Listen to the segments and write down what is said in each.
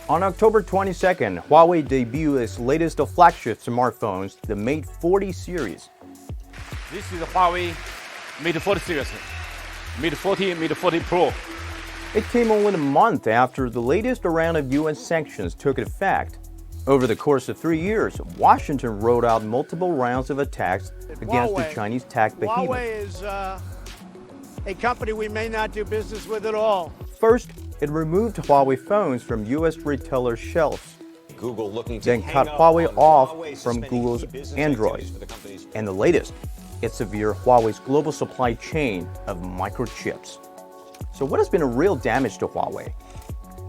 On October 22nd, Huawei debuted its latest of flagship smartphones, the Mate 40 series. This is the Huawei Mate 40 series, Mate 40, Mate 40 Pro. It came only a month after the latest round of U.S. sanctions took effect. Over the course of 3 years, Washington rolled out multiple rounds of attacks against the Chinese tech behemoth. Huawei is a company we may not do business with at all. First, it removed Huawei phones from U.S. retailers' shelves. Google looking to Then cut Huawei off from Google's Android. And the latest, it severed Huawei's global supply chain of microchips. So what has been a real damage to Huawei?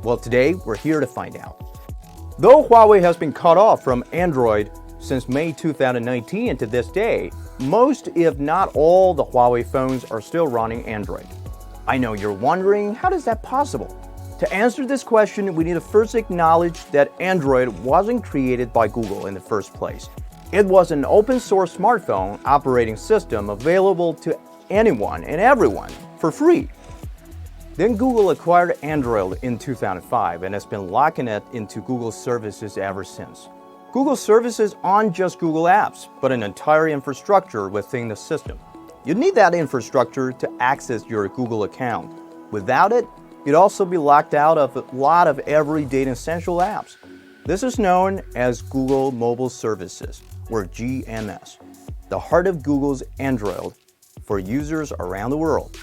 Well, today we're here to find out. Though Huawei has been cut off from Android since May 2019 to this day, most, if not all, the Huawei phones are still running Android. I know you're wondering, how is that possible? To answer this question, we need to first acknowledge that Android wasn't created by Google in the first place. It was an open-source smartphone operating system available to anyone and everyone for free. Then Google acquired Android in 2005 and has been locking it into Google services ever since. Google services aren't just Google apps, but an entire infrastructure within the system. You need that infrastructure to access your Google account. Without it, you'd also be locked out of a lot of everyday and essential apps. This is known as Google Mobile Services, or GMS, the heart of Google's Android for users around the world.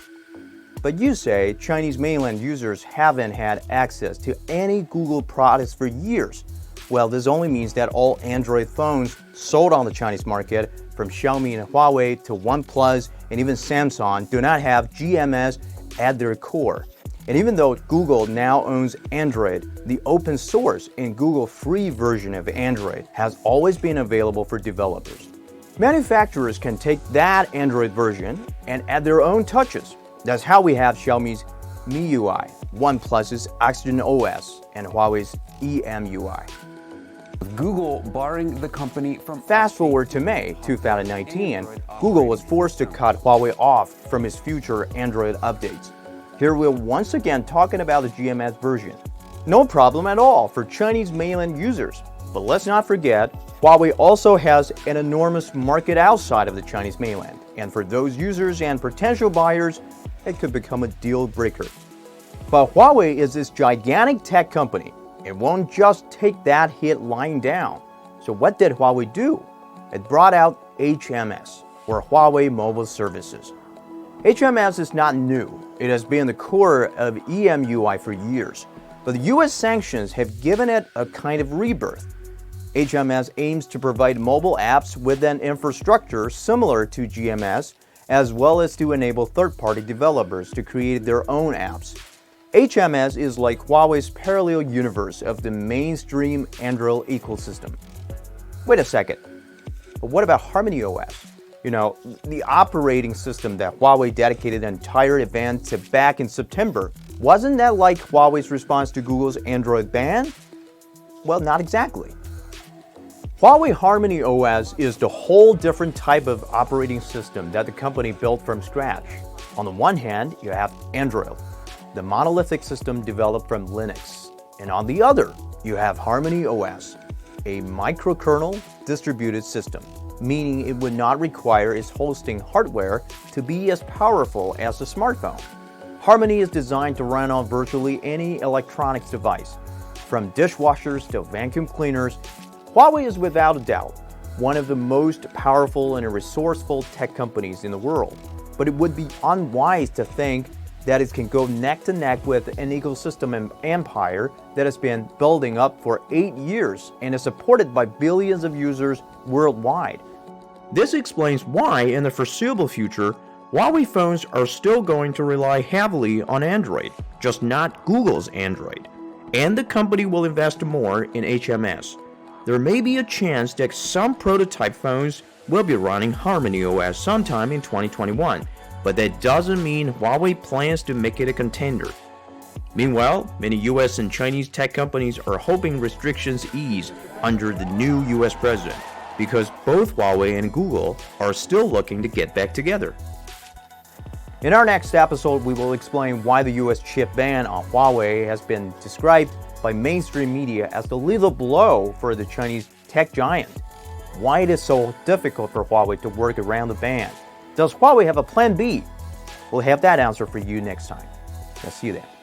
But you say Chinese mainland users haven't had access to any Google products for years. Well, this only means that all Android phones sold on the Chinese market, from Xiaomi and Huawei to OnePlus and even Samsung, do not have GMS at their core. And even though Google now owns Android, the open source and Google free version of Android has always been available for developers. Manufacturers can take that Android version and add their own touches. That's how we have Xiaomi's MIUI, OnePlus's Oxygen OS, and Huawei's EMUI. Google barring the company from... Fast forward to May 2019, Google was forced to cut Huawei off from its future Android updates. Here we're once again talking about the GMS version. No problem at all for Chinese mainland users. But let's not forget, Huawei also has an enormous market outside of the Chinese mainland. And for those users and potential buyers, it could become a deal breaker. But Huawei is this gigantic tech company. It won't just take that hit lying down. So what did Huawei do? It brought out HMS, or Huawei Mobile Services. HMS is not new. It has been the core of EMUI for years. But the US sanctions have given it a kind of rebirth. HMS aims to provide mobile apps with an infrastructure similar to GMS, as well as to enable third-party developers to create their own apps. HMS is like Huawei's parallel universe of the mainstream Android ecosystem. Wait a second, but what about Harmony OS? You know, the operating system that Huawei dedicated an entire event to back in September. Wasn't that like Huawei's response to Google's Android ban? Well, not exactly. Huawei Harmony OS is the whole different type of operating system that the company built from scratch. On the one hand, you have Android, the monolithic system developed from Linux. And on the other, you have Harmony OS, a microkernel distributed system, meaning it would not require its hosting hardware to be as powerful as a smartphone. Harmony is designed to run on virtually any electronics device, from dishwashers to vacuum cleaners. Huawei is without a doubt one of the most powerful and resourceful tech companies in the world, but it would be unwise to think that it can go neck to neck with an ecosystem and empire that has been building up for 8 years and is supported by billions of users worldwide. This explains why, in the foreseeable future, Huawei phones are still going to rely heavily on Android, just not Google's Android. And the company will invest more in HMS. There may be a chance that some prototype phones will be running Harmony OS sometime in 2021, but that doesn't mean Huawei plans to make it a contender. Meanwhile, many US and Chinese tech companies are hoping restrictions ease under the new US president, because both Huawei and Google are still looking to get back together. In our next episode, we will explain why the US chip ban on Huawei has been described by by mainstream media as the lethal blow for the Chinese tech giant. Why it is so difficult for Huawei to work around the ban? Does Huawei have a plan B? We'll have that answer for you next time. I'll see you then.